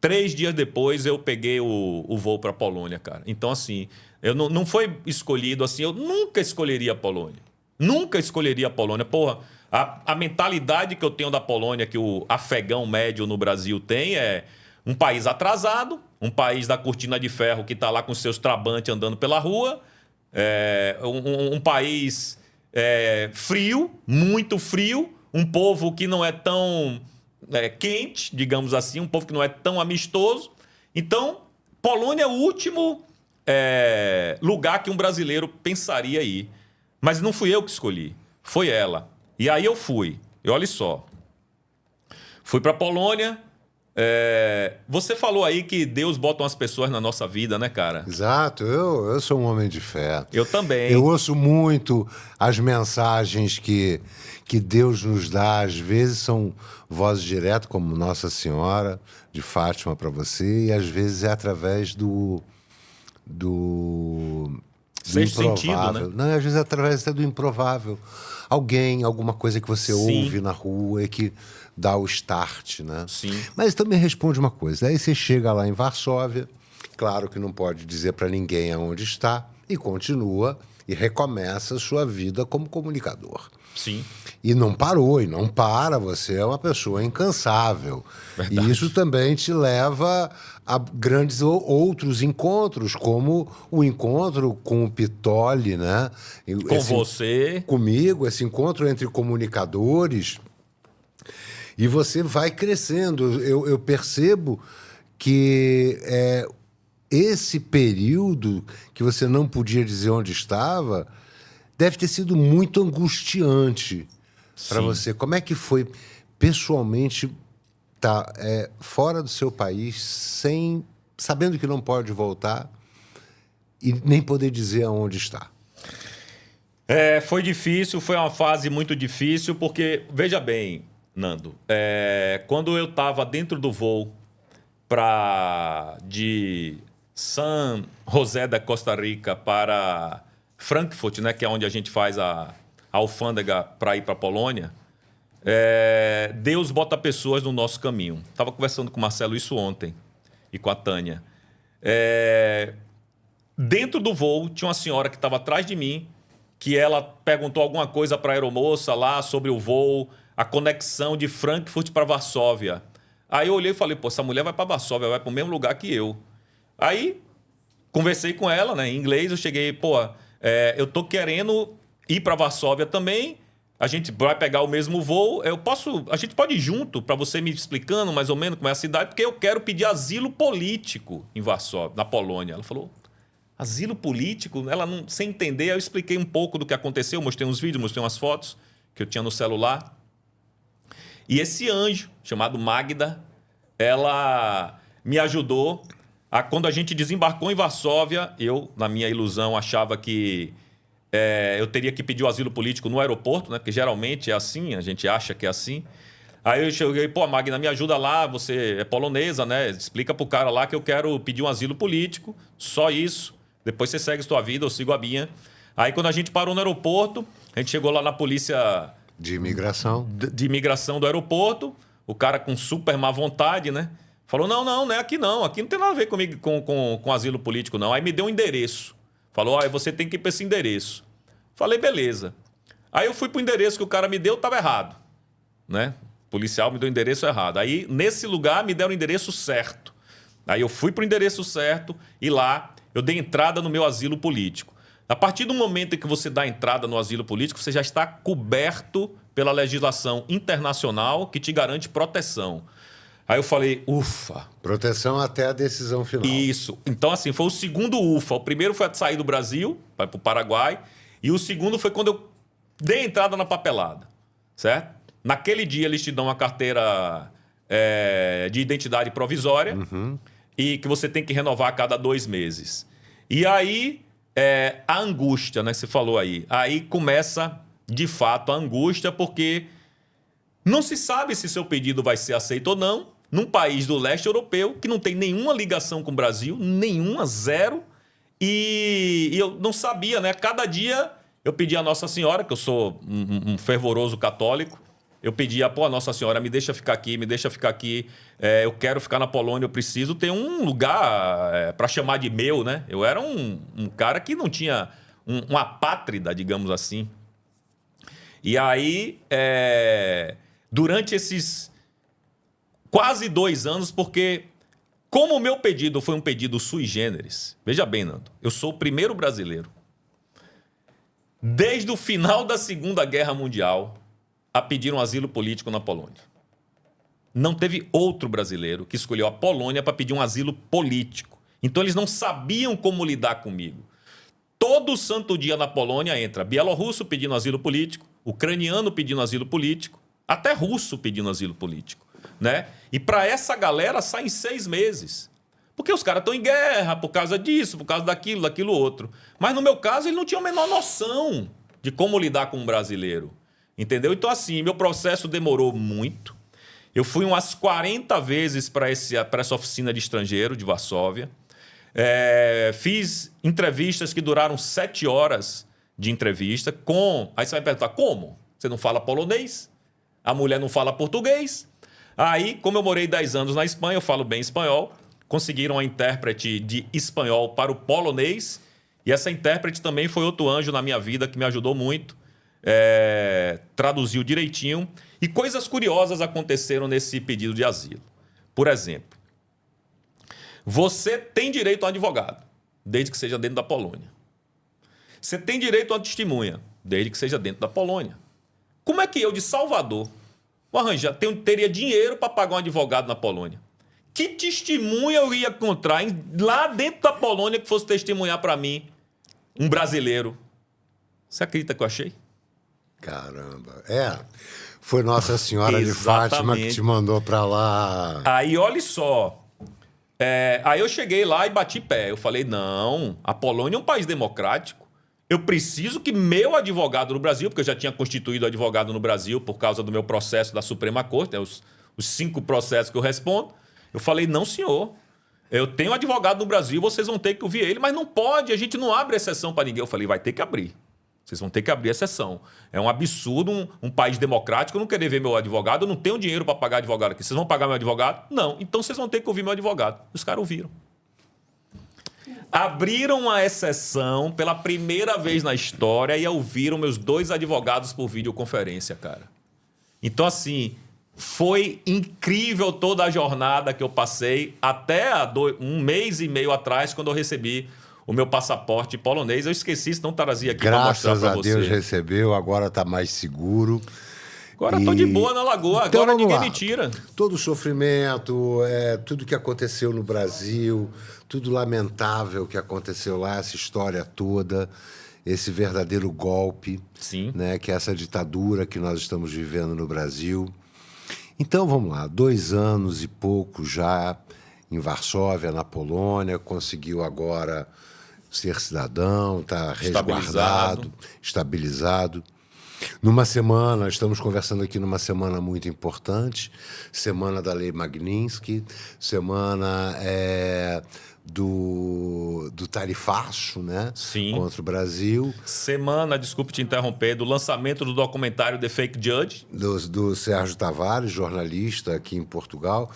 3 dias depois, eu peguei o voo para Polônia, cara. Então, assim, eu não foi escolhido assim, eu nunca escolheria a Polônia. Nunca escolheria a Polônia. Porra, a mentalidade que eu tenho da Polônia, que o afegão médio no Brasil tem, é um país atrasado, um país da cortina de ferro que está lá com seus trabantes andando pela rua, um país frio, muito frio, um povo que não é tão quente, digamos assim, um povo que não é tão amistoso. Então, Polônia é o último lugar que um brasileiro pensaria ir. Mas não fui eu que escolhi, foi ela. E aí eu fui. E olha só, fui para Polônia. Você falou aí que Deus bota umas pessoas na nossa vida, né, cara? Exato, eu sou um homem de fé. Eu também. Eu ouço muito as mensagens que Deus nos dá, às vezes são vozes diretas, como Nossa Senhora de Fátima para você, e às vezes é através do Sexto improvável. sentido, né? Não, às vezes é através até do improvável. Alguém, alguma coisa que você Sim. ouve na rua e que dá o start, né? Sim. Mas também responde uma coisa. Aí você chega lá em Varsóvia, claro que não pode dizer para ninguém aonde está, e continua e recomeça a sua vida como comunicador. Sim. E não parou, e não para, você é uma pessoa incansável. Verdade. E isso também te leva a grandes outros encontros, como o encontro com o Pitoli, né? Com você. Comigo, esse encontro entre comunicadores. E você vai crescendo. Eu percebo que esse período que você não podia dizer onde estava deve ter sido muito angustiante para você. Como é que foi pessoalmente estar fora do seu país, sabendo que não pode voltar e nem poder dizer aonde está? Foi difícil, foi uma fase muito difícil, porque, veja bem, Nando, quando eu estava dentro do voo de San José da Costa Rica para Frankfurt, né, que é onde a gente faz a alfândega para ir para a Polônia, Deus bota pessoas no nosso caminho. Estava conversando com o Marcelo isso ontem e com a Tânia. Dentro do voo, tinha uma senhora que estava atrás de mim, que ela perguntou alguma coisa para a aeromoça lá sobre o voo, a conexão de Frankfurt para Varsóvia. Aí eu olhei e falei, pô, essa mulher vai para Varsóvia, vai para o mesmo lugar que eu. Aí, conversei com ela, né, em inglês, eu cheguei, pô, eu tô querendo ir para Varsóvia também, a gente vai pegar o mesmo voo, a gente pode ir junto, para você me explicando mais ou menos como é a cidade, porque eu quero pedir asilo político em Varsóvia, na Polônia. Ela falou, asilo político? Ela não, sem entender, eu expliquei um pouco do que aconteceu, mostrei uns vídeos, mostrei umas fotos que eu tinha no celular. E esse anjo, chamado Magda, ela me ajudou. Quando a gente desembarcou em Varsóvia, eu, na minha ilusão, achava que eu teria que pedir o asilo político no aeroporto, né? Porque geralmente é assim, a gente acha que é assim. Aí eu cheguei, pô, Magda, me ajuda lá, você é polonesa, né? Explica pro cara lá que eu quero pedir um asilo político, só isso. Depois você segue sua vida, eu sigo a minha. Aí quando a gente parou no aeroporto, a gente chegou lá na polícia... De imigração. De imigração do aeroporto, o cara com super má vontade, né? Falou, não é aqui não tem nada a ver comigo com asilo político não. Aí me deu um endereço. Falou, você tem que ir para esse endereço. Falei, beleza. Aí eu fui pro endereço que o cara me deu, tava errado, né? O policial me deu o endereço errado. Aí nesse lugar me deram o endereço certo. Aí eu fui pro endereço certo e lá eu dei entrada no meu asilo político. A partir do momento em que você dá entrada no asilo político, você já está coberto pela legislação internacional que te garante proteção. Aí eu falei, ufa. Proteção até a decisão final. Isso. Então, assim, foi o segundo ufa. O primeiro foi a sair do Brasil, vai para o Paraguai. E o segundo foi quando eu dei entrada na papelada. Certo? Naquele dia, eles te dão uma carteira de identidade provisória e que você tem que renovar a cada 2 meses. E aí... a angústia, né? Você falou aí. Aí começa, de fato, a angústia, porque não se sabe se seu pedido vai ser aceito ou não, num país do leste europeu que não tem nenhuma ligação com o Brasil, nenhuma, zero. E eu não sabia, né? Cada dia eu pedia a Nossa Senhora, que eu sou um fervoroso católico, eu pedia, a Nossa Senhora, me deixa ficar aqui, eu quero ficar na Polônia, eu preciso ter um lugar para chamar de meu, né? Eu era um cara que não tinha uma apátrida, digamos assim. E aí, durante esses quase 2 anos, porque como o meu pedido foi um pedido sui generis, veja bem, Nando, eu sou o primeiro brasileiro, desde o final da Segunda Guerra Mundial, a pedir um asilo político na Polônia. Não teve outro brasileiro que escolheu a Polônia para pedir um asilo político. Então eles não sabiam como lidar comigo. Todo santo dia na Polônia entra bielorrusso pedindo asilo político, ucraniano pedindo asilo político, até russo pedindo asilo político, né? E para essa galera sai em 6 meses. Porque os caras estão em guerra por causa disso, por causa daquilo outro. Mas no meu caso, ele não tinha a menor noção de como lidar com um brasileiro. Entendeu? Então, assim, meu processo demorou muito. Eu fui umas 40 vezes para essa oficina de estrangeiro de Varsóvia. Fiz entrevistas que duraram 7 horas de entrevista. Aí você vai perguntar, como? Você não fala polonês? A mulher não fala português? Aí, como eu morei 10 anos na Espanha, eu falo bem espanhol. Conseguiram uma intérprete de espanhol para o polonês. E essa intérprete também foi outro anjo na minha vida que me ajudou muito. Traduziu direitinho. E coisas curiosas aconteceram nesse pedido de asilo. Por exemplo, você tem direito a um advogado, desde que seja dentro da Polônia. Você tem direito a uma testemunha, desde que seja dentro da Polônia. Como é que eu, de Salvador, teria dinheiro para pagar um advogado na Polônia? Que testemunha eu ia encontrar lá dentro da Polônia que fosse testemunhar para mim um brasileiro? Você acredita que eu achei? Caramba. Foi Nossa Senhora de Fátima que te mandou para lá. Aí, olha só. Aí eu cheguei lá e bati pé. Eu falei, não, a Polônia é um país democrático. Eu preciso que meu advogado no Brasil, porque eu já tinha constituído advogado no Brasil por causa do meu processo da Suprema Corte, os 5 processos que eu respondo. Eu falei, não, senhor. Eu tenho advogado no Brasil, vocês vão ter que ouvir ele, mas não pode, a gente não abre exceção para ninguém. Eu falei, vai ter que abrir. Vocês vão ter que abrir exceção. É um absurdo um país democrático não querer ver meu advogado. Eu não tenho dinheiro para pagar advogado aqui. Vocês vão pagar meu advogado? Não. Então vocês vão ter que ouvir meu advogado. Os caras ouviram. Abriram uma exceção pela primeira vez na história e ouviram meus 2 advogados por videoconferência, cara. Então, assim, foi incrível toda a jornada que eu passei até 1 mês e meio atrás, quando eu recebi o meu passaporte polonês. Eu esqueci, senão trazia aqui para mostrar para você. Graças a Deus recebeu, agora está mais seguro. Agora estou de boa na Lagoa, então, agora ninguém me tira. Todo o sofrimento, tudo que aconteceu no Brasil, tudo lamentável que aconteceu lá, essa história toda, esse verdadeiro golpe, Sim. Né, que é essa ditadura que nós estamos vivendo no Brasil. Então, vamos lá, 2 anos e pouco já em Varsóvia, na Polônia, conseguiu agora ser cidadão, está resguardado, estabilizado. Numa semana, estamos conversando aqui numa semana muito importante, semana da Lei Magnitsky, semana do tarifaço, né? Sim. Contra o Brasil. Semana, desculpe te interromper, do lançamento do documentário The Fake Judge. Do Sérgio Tavares, jornalista aqui em Portugal.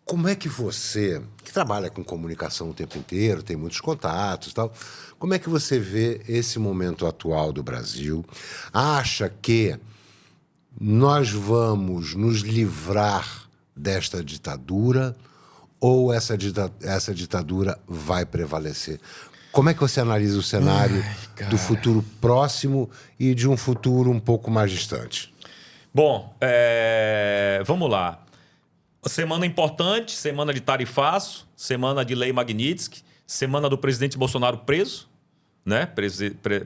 Como é que você, que trabalha com comunicação o tempo inteiro, tem muitos contatos e tal, como é que você vê esse momento atual do Brasil? Acha que nós vamos nos livrar desta ditadura ou essa ditadura vai prevalecer? Como é que você analisa o cenário do futuro próximo e de um futuro um pouco mais distante? Bom, vamos lá. Semana importante, semana de tarifaço, semana de Lei Magnitsky, semana do presidente Bolsonaro preso, né?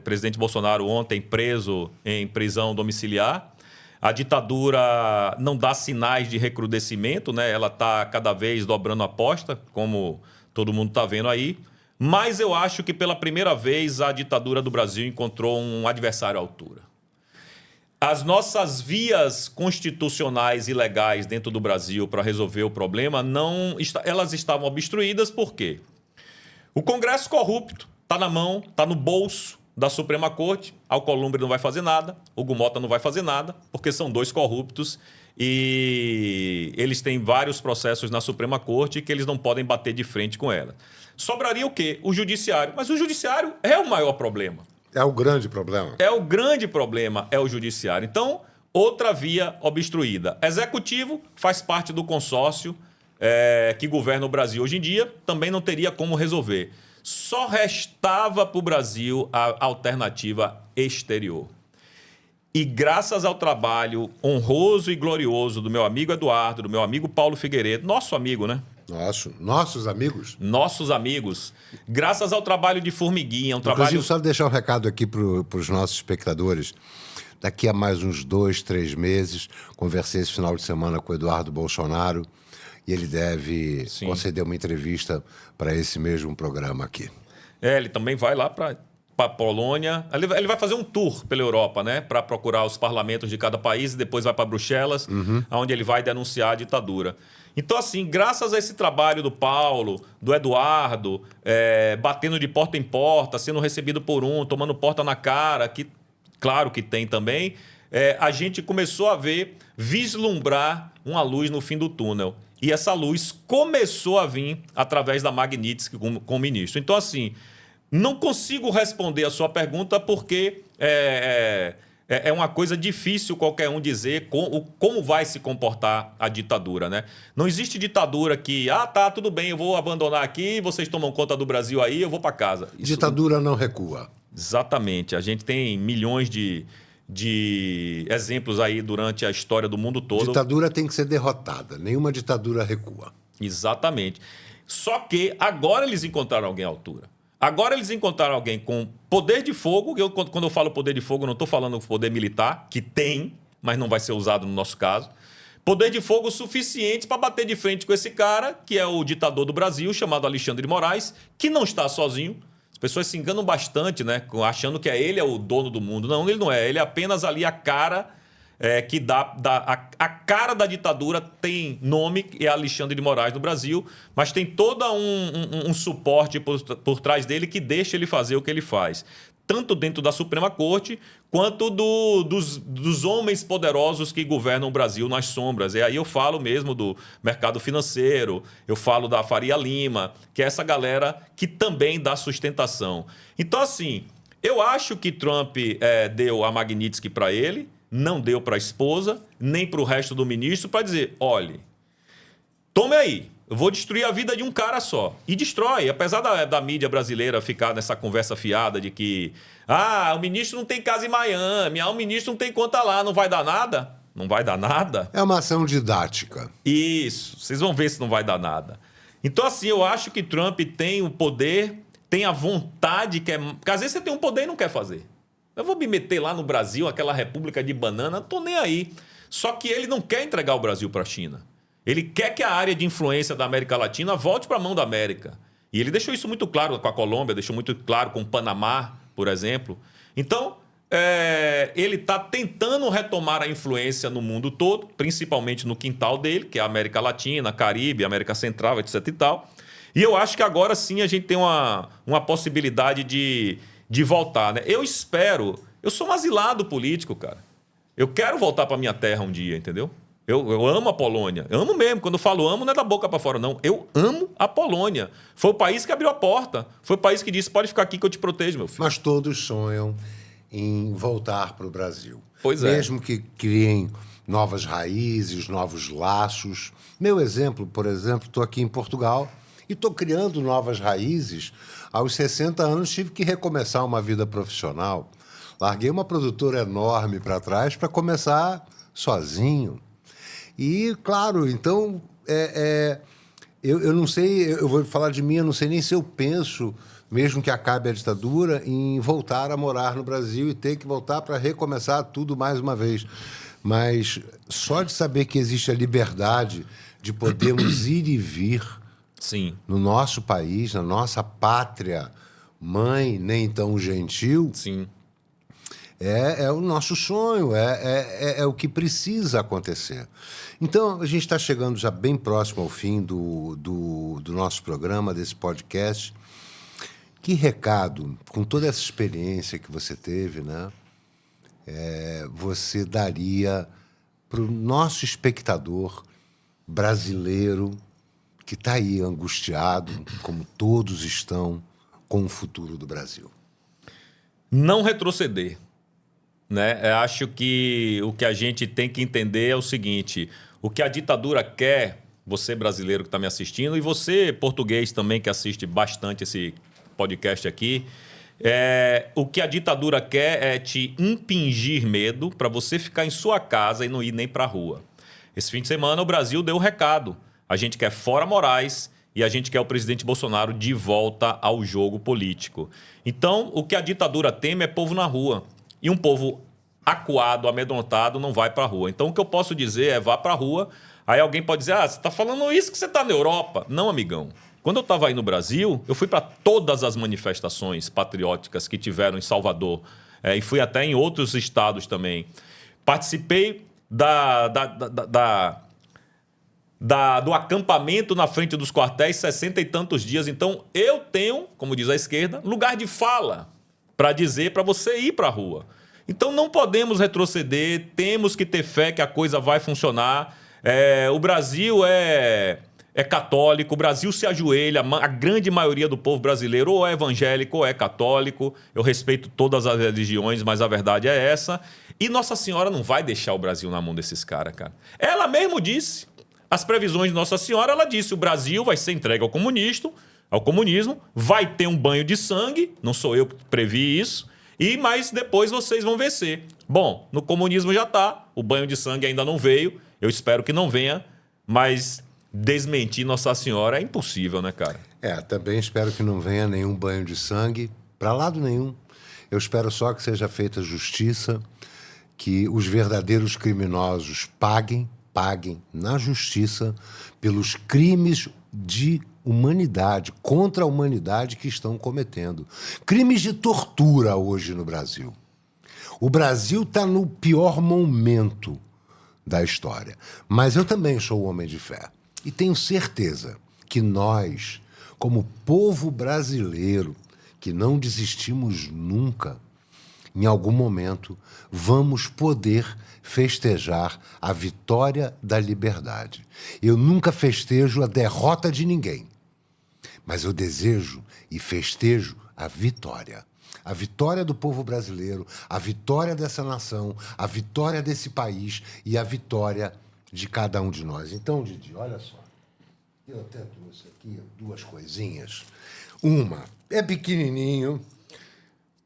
Presidente Bolsonaro ontem preso em prisão domiciliar. A ditadura não dá sinais de recrudescimento, né? Ela está cada vez dobrando a aposta, como todo mundo está vendo aí. Mas eu acho que pela primeira vez a ditadura do Brasil encontrou um adversário à altura. As nossas vias constitucionais e legais dentro do Brasil para resolver o problema, elas estavam obstruídas por quê? O Congresso corrupto está na mão, está no bolso da Suprema Corte. Alcolumbre não vai fazer nada, Hugo Mota não vai fazer nada, porque são dois corruptos e eles têm vários processos na Suprema Corte que eles não podem bater de frente com ela. Sobraria o quê? O Judiciário. Mas o Judiciário é o maior problema. É o grande problema. É o grande problema, é o Judiciário. Então, outra via obstruída. Executivo faz parte do consórcio que governa o Brasil hoje em dia, também não teria como resolver. Só restava para o Brasil a alternativa exterior. E graças ao trabalho honroso e glorioso do meu amigo Eduardo, do meu amigo Paulo Figueiredo, nosso amigo, né? Nossos amigos. Nossos amigos. Graças ao trabalho de formiguinha, um trabalho... Inclusive, só deixar um recado aqui para os nossos espectadores. Daqui a mais uns 2, 3 meses, conversei esse final de semana com o Eduardo Bolsonaro e ele deve conceder uma entrevista para esse mesmo programa aqui. Ele também vai lá para a Polônia. Ele vai fazer um tour pela Europa, né? Para procurar os parlamentos de cada país e depois vai para Bruxelas, onde ele vai denunciar a ditadura. Então, assim, graças a esse trabalho do Paulo, do Eduardo, batendo de porta em porta, sendo recebido por tomando porta na cara, que claro que tem também, a gente começou a vislumbrar uma luz no fim do túnel. E essa luz começou a vir através da Magnitsky com o ministro. Então, assim, não consigo responder a sua pergunta porque é uma coisa difícil qualquer um dizer como vai se comportar a ditadura, né? Não existe ditadura que, tá, tudo bem, eu vou abandonar aqui, vocês tomam conta do Brasil aí, eu vou para casa. Ditadura não recua. Exatamente. A gente tem milhões de exemplos aí durante a história do mundo todo. Ditadura tem que ser derrotada, nenhuma ditadura recua. Exatamente. Só que agora eles encontraram alguém à altura. Agora eles encontraram alguém com poder de fogo. Quando eu falo poder de fogo, não estou falando poder militar, que tem, mas não vai ser usado no nosso caso. Poder de fogo suficiente para bater de frente com esse cara, que é o ditador do Brasil, chamado Alexandre de Moraes, que não está sozinho. As pessoas se enganam bastante, né? Achando que ele é o dono do mundo. Não, ele não é. Ele é apenas ali a cara que dá a cara da ditadura tem nome, é Alexandre de Moraes do Brasil, mas tem todo um suporte por trás dele que deixa ele fazer o que ele faz. Tanto dentro da Suprema Corte, quanto dos homens poderosos que governam o Brasil nas sombras. E aí eu falo mesmo do mercado financeiro, eu falo da Faria Lima, que é essa galera que também dá sustentação. Então, assim, eu acho que Trump deu a Magnitsky para ele, não deu para a esposa, nem para o resto do ministro, para dizer, olhe, tome aí. Eu vou destruir a vida de um cara só. E destrói. Apesar da mídia brasileira ficar nessa conversa fiada de que o ministro não tem casa em Miami, o ministro não tem conta lá, não vai dar nada? Não vai dar nada? É uma ação didática. Isso. Vocês vão ver se não vai dar nada. Então, assim, eu acho que Trump tem o poder, tem a vontade, porque às vezes você tem um poder e não quer fazer. Eu vou me meter lá no Brasil, aquela república de banana, não tô nem aí. Só que ele não quer entregar o Brasil para a China. Ele quer que a área de influência da América Latina volte para a mão da América. E ele deixou isso muito claro com a Colômbia, deixou muito claro com o Panamá, por exemplo. Então, ele está tentando retomar a influência no mundo todo, principalmente no quintal dele, que é a América Latina, Caribe, América Central, etc. e tal. E eu acho que agora sim a gente tem uma possibilidade de voltar, né? Eu espero... Eu sou um asilado político, cara. Eu quero voltar para minha terra um dia, entendeu? Eu amo a Polônia. Eu amo mesmo. Quando eu falo amo, não é da boca para fora, não. Eu amo a Polônia. Foi o país que abriu a porta. Foi o país que disse, pode ficar aqui que eu te protejo, meu filho. Mas todos sonham em voltar para o Brasil. Pois é. Mesmo que criem novas raízes, novos laços. Meu exemplo, por exemplo, estou aqui em Portugal e estou criando novas raízes. Aos 60 anos tive que recomeçar uma vida profissional. Larguei uma produtora enorme para trás para começar sozinho. E, claro, então, eu não sei, eu vou falar de mim, eu não sei nem se eu penso, mesmo que acabe a ditadura, em voltar a morar no Brasil e ter que voltar para recomeçar tudo mais uma vez. Mas só de saber que existe a liberdade de podermos ir e vir Sim, no nosso país, na nossa pátria mãe, nem tão gentil, sim. é o nosso sonho, é o que precisa acontecer. Então, a gente está chegando já bem próximo ao fim do nosso programa, desse podcast. Que recado, com toda essa experiência que você teve, né, você daria para o nosso espectador brasileiro que está aí angustiado, como todos estão, com o futuro do Brasil? Não retroceder, né? Eu acho que o que a gente tem que entender é o seguinte: o que a ditadura quer, você brasileiro que está me assistindo, e você português também que assiste bastante esse podcast aqui, o que a ditadura quer é te impingir medo para você ficar em sua casa e não ir nem para a rua. Esse fim de semana o Brasil deu o recado. A gente quer fora Moraes e a gente quer o presidente Bolsonaro de volta ao jogo político. Então, o que a ditadura teme é povo na rua. E um povo acuado, amedrontado, não vai para a rua. Então, o que eu posso dizer é vá para a rua. Aí alguém pode dizer, você está falando isso que você está na Europa. Não, amigão. Quando eu estava aí no Brasil, eu fui para todas as manifestações patrióticas que tiveram em Salvador. E fui até em outros estados também. Participei do acampamento na frente dos quartéis 60 e tantos dias. Então, eu tenho, como diz a esquerda, lugar de fala para dizer para você ir para a rua. Então, não podemos retroceder, temos que ter fé que a coisa vai funcionar. O Brasil é católico, o Brasil se ajoelha, a grande maioria do povo brasileiro ou é evangélico ou é católico. Eu respeito todas as religiões, mas a verdade é essa. E Nossa Senhora não vai deixar o Brasil na mão desses caras, cara. Ela mesmo disse, as previsões de Nossa Senhora, ela disse, o Brasil vai ser entregue ao comunismo, vai ter um banho de sangue, não sou eu que previ isso, mas depois vocês vão vencer. Bom, no comunismo já está, o banho de sangue ainda não veio, eu espero que não venha, mas desmentir Nossa Senhora é impossível, né, cara? Também espero que não venha nenhum banho de sangue, para lado nenhum. Eu espero só que seja feita justiça, que os verdadeiros criminosos paguem na justiça pelos crimes de humanidade, contra a humanidade que estão cometendo. Crimes de tortura hoje no Brasil. O Brasil está no pior momento da história. Mas eu também sou homem de fé. E tenho certeza que nós, como povo brasileiro, que não desistimos nunca, em algum momento, vamos poder festejar a vitória da liberdade. Eu nunca festejo a derrota de ninguém, mas eu desejo e festejo a vitória. A vitória do povo brasileiro, a vitória dessa nação, a vitória desse país e a vitória de cada um de nós. Então, Didi, olha só. Eu até trouxe aqui duas coisinhas. Uma é pequenininho,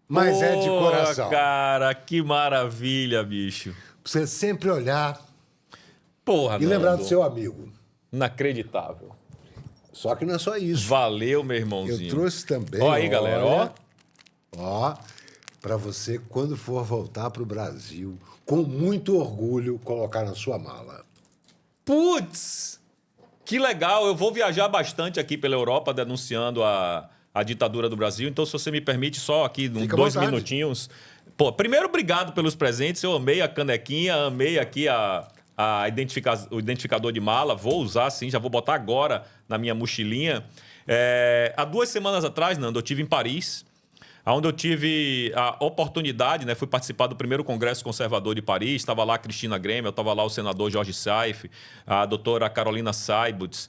mas é de coração. Cara, que maravilha, bicho. Pra você sempre olhar Porra, e lembrar do seu amigo. Inacreditável. Só que não é só isso. Valeu, meu irmãozinho. Eu trouxe também. Ó aí, galera, ó, para você, quando for voltar pro Brasil, com muito orgulho, colocar na sua mala. Putz! Que legal. Eu vou viajar bastante aqui pela Europa denunciando a ditadura do Brasil. Então, se você me permite, só aqui, dois minutinhos. Pô, primeiro, obrigado pelos presentes. Eu amei a canequinha, amei aqui o identificador de mala. Vou usar, sim, já vou botar agora na minha mochilinha. Há 2 semanas atrás, Nando, eu estive em Paris, onde eu tive a oportunidade, né? Fui participar do primeiro Congresso Conservador de Paris. Estava lá a Cristina Grêmio, estava lá o senador Jorge Saif, a doutora Carolina Seibold.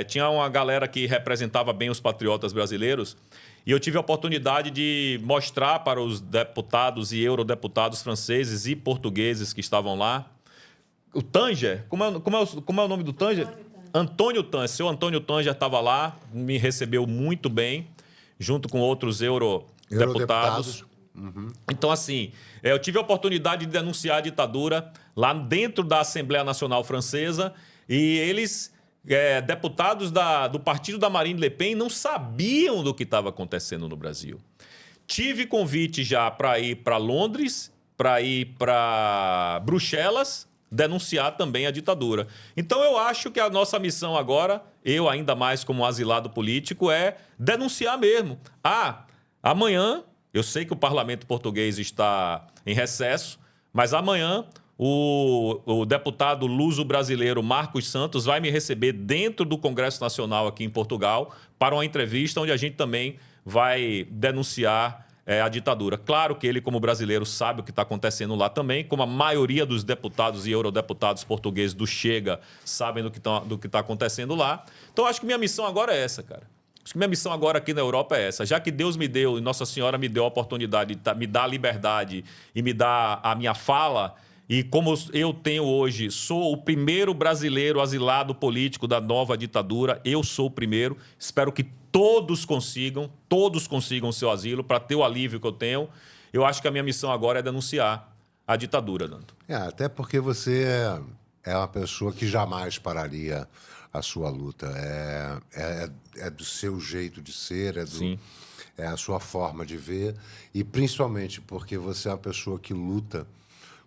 Tinha uma galera que representava bem os patriotas brasileiros. E eu tive a oportunidade de mostrar para os deputados e eurodeputados franceses e portugueses que estavam lá. O Tanger, como é o nome do Tanger? Antônio Tanger. Seu Antônio Tanger estava lá, me recebeu muito bem, junto com outros eurodeputados. Uhum. Então, assim, eu tive a oportunidade de denunciar a ditadura lá dentro da Assembleia Nacional Francesa e eles, deputados do partido da Marine Le Pen, não sabiam do que estava acontecendo no Brasil. Tive convite já para ir para Londres, para ir para Bruxelas, denunciar também a ditadura. Então eu acho que a nossa missão agora, eu ainda mais como asilado político, é denunciar mesmo. Amanhã, eu sei que o parlamento português está em recesso, mas amanhã o deputado luso-brasileiro Marcos Santos vai me receber dentro do Congresso Nacional aqui em Portugal para uma entrevista onde a gente também vai denunciar a ditadura. Claro que ele, como brasileiro, sabe o que está acontecendo lá também, como a maioria dos deputados e eurodeputados portugueses do Chega sabem do que está acontecendo lá. Então, acho que minha missão agora é essa, cara. Acho que minha missão agora aqui na Europa é essa. Já que Deus me deu e Nossa Senhora me deu a oportunidade de me dar a liberdade e me dar a minha fala, e como eu tenho hoje, sou o primeiro brasileiro asilado político da nova ditadura, eu sou o primeiro. Espero que todos consigam o seu asilo para ter o alívio que eu tenho. Eu acho que a minha missão agora é denunciar a ditadura, Nando. Até porque você é uma pessoa que jamais pararia a sua luta. É do seu jeito de ser, é a sua forma de ver, e principalmente porque você é uma pessoa que luta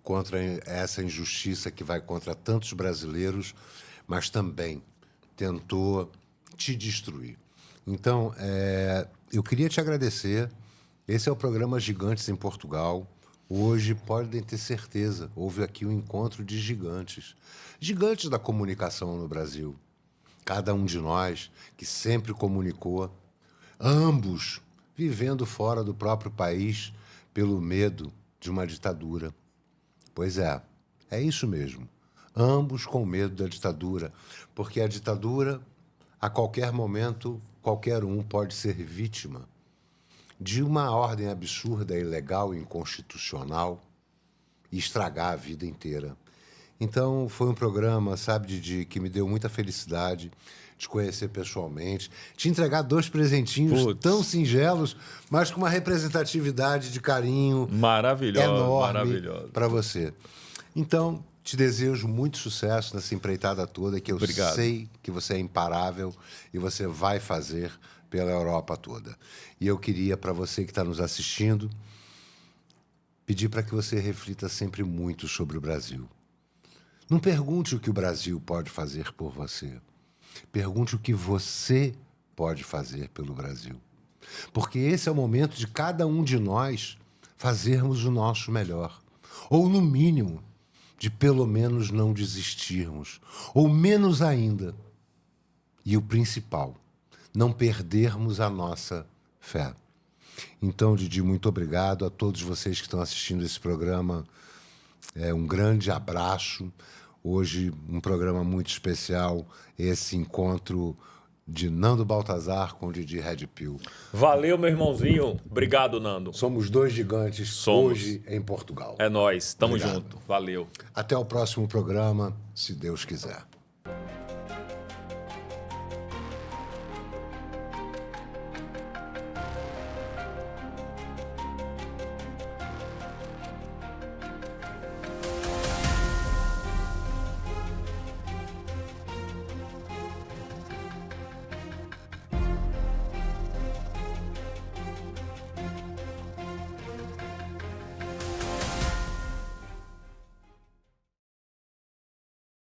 contra essa injustiça que vai contra tantos brasileiros, mas também tentou te destruir. Então, eu queria te agradecer. Esse é o programa Gigantes em Portugal. Hoje, podem ter certeza, houve aqui um encontro de gigantes. Gigantes da comunicação no Brasil. Cada um de nós que sempre comunicou, ambos vivendo fora do próprio país pelo medo de uma ditadura. Pois é isso mesmo. Ambos com medo da ditadura, porque a ditadura, a qualquer momento, qualquer um pode ser vítima de uma ordem absurda, ilegal, inconstitucional e estragar a vida inteira. Então, foi um programa, sabe, Didi, que me deu muita felicidade te conhecer pessoalmente, te entregar 2 presentinhos tão singelos, mas com uma representatividade de carinho enorme para você. Então, te desejo muito sucesso nessa empreitada toda, que eu sei que você é imparável e você vai fazer pela Europa toda. E eu queria, para você que está nos assistindo, pedir para que você reflita sempre muito sobre o Brasil. Não pergunte o que o Brasil pode fazer por você. Pergunte o que você pode fazer pelo Brasil. Porque esse é o momento de cada um de nós fazermos o nosso melhor. Ou, no mínimo, de pelo menos não desistirmos. Ou, menos ainda, e o principal, não perdermos a nossa fé. Então, Didi, muito obrigado a todos vocês que estão assistindo esse programa. Um grande abraço. Hoje, um programa muito especial, esse encontro de Nando Baltazar com Didi Red Pill. Valeu, meu irmãozinho. Obrigado, Nando. Somos 2 gigantes hoje em Portugal. É nóis. Tamo junto. Valeu. Até o próximo programa, se Deus quiser.